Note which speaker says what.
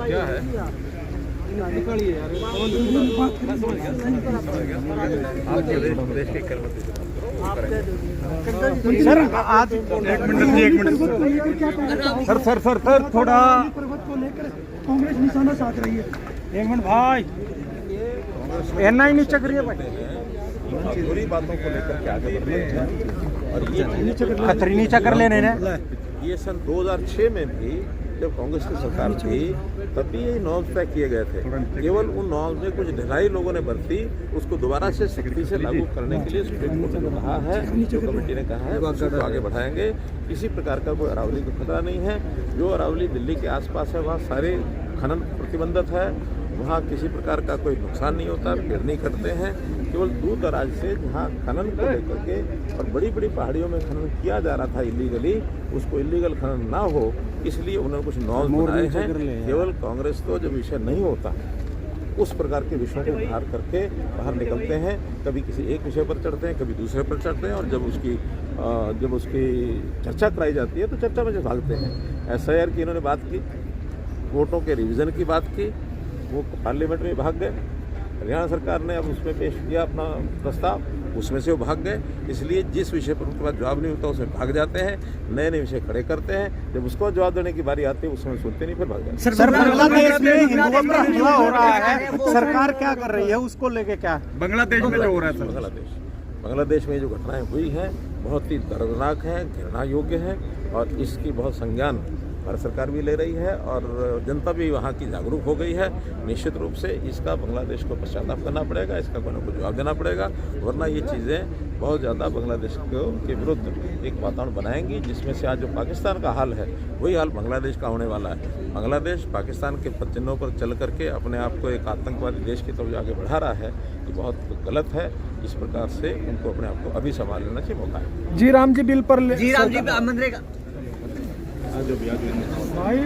Speaker 1: क्या है निकालिए यार, प्रदेश के
Speaker 2: सर आज एक minute sir sir sir sir थोड़ा
Speaker 3: को लेकर कांग्रेस निशाना साध रही है।
Speaker 2: एक मिनट भाई, एना ही नहीं चक रही है भाई,
Speaker 1: बुरी बातों को लेकर के आगे बढ़ रहे हैं। और ये
Speaker 2: खतरी नीचा कर लेने ने
Speaker 1: ये सन 2006 में भी जब कांग्रेस की सरकार थी तब भी ये नॉर्म्स तय किए गए थे। केवल उन नॉर्म्स में कुछ ढिलाई लोगों ने बरती, उसको दोबारा से सख्ती से लागू करने के लिए सुप्रीम कोर्ट ने कहा है, जो कमेटी ने कहा है उसको आगे बढ़ाएंगे। किसी प्रकार का कोई अरावली को खतरा नहीं है। जो अरावली दिल्ली के आसपास है वहाँ सारे खनन प्रतिबंधित है, वहाँ किसी प्रकार का कोई नुकसान नहीं होता, पेड़ नहीं कटते हैं। केवल दूर दराज से जहाँ खनन को लेकर के और बड़ी बड़ी पहाड़ियों में खनन किया जा रहा था इलीगली, उसको इलीगल खनन ना हो इसलिए उन्होंने कुछ नॉर्म्स बनाए हैं। केवल कांग्रेस तो जब विषय नहीं होता उस प्रकार के विषयों को उधार करके बाहर निकलते हैं, कभी किसी एक विषय पर चढ़ते हैं, कभी दूसरे पर चढ़ते हैं, और जब उसकी चर्चा कराई जाती है तो चर्चा में जो भागते हैं। SIR की इन्होंने बात की, वोटों के रिवीजन की बात की, वो पार्लियामेंट में भाग गए। हरियाणा सरकार ने अब उसमें पेश किया अपना प्रस्ताव, उसमें से वो भाग गए। इसलिए जिस विषय पर उनके पास जवाब नहीं होता उसमें भाग जाते हैं, नए नए विषय खड़े करते हैं। जब उसको जवाब देने की बारी आती है उसमें सुनते नहीं, फिर भाग जाते हैं।
Speaker 2: सर बांग्लादेश में हिंदुओं पर हमला हो रहा है, सरकार क्या कर रही है उसको लेके? क्या बांग्लादेश में जो हो रहा है?
Speaker 1: बांग्लादेश में जो घटनाएं हुई हैं बहुत ही दर्दनाक हैं, घृणा योग्य हैं, और इसकी बहुत संज्ञान भारत सरकार भी ले रही है और जनता भी वहाँ की जागरूक हो गई है। निश्चित रूप से इसका बांग्लादेश को पश्चाताप करना पड़ेगा, इसका कोई ना कोई जवाब देना पड़ेगा, वरना ये चीज़ें बहुत ज़्यादा बांग्लादेश के विरुद्ध एक वातावरण बनाएंगी, जिसमें से आज जो पाकिस्तान का हाल है वही हाल बांग्लादेश का होने वाला है। बांग्लादेश पाकिस्तान के पदचिन्हों पर चल करके अपने आप को एक आतंकवादी देश की तरफ आगे बढ़ा रहा है, ये बहुत गलत है। इस प्रकार से उनको अपने आप को अभी संभाल लेना चाहिए, मौका है।
Speaker 2: जी राम जी बिल पर
Speaker 4: जी राम जी मनरेगा
Speaker 1: जो भी
Speaker 3: भाई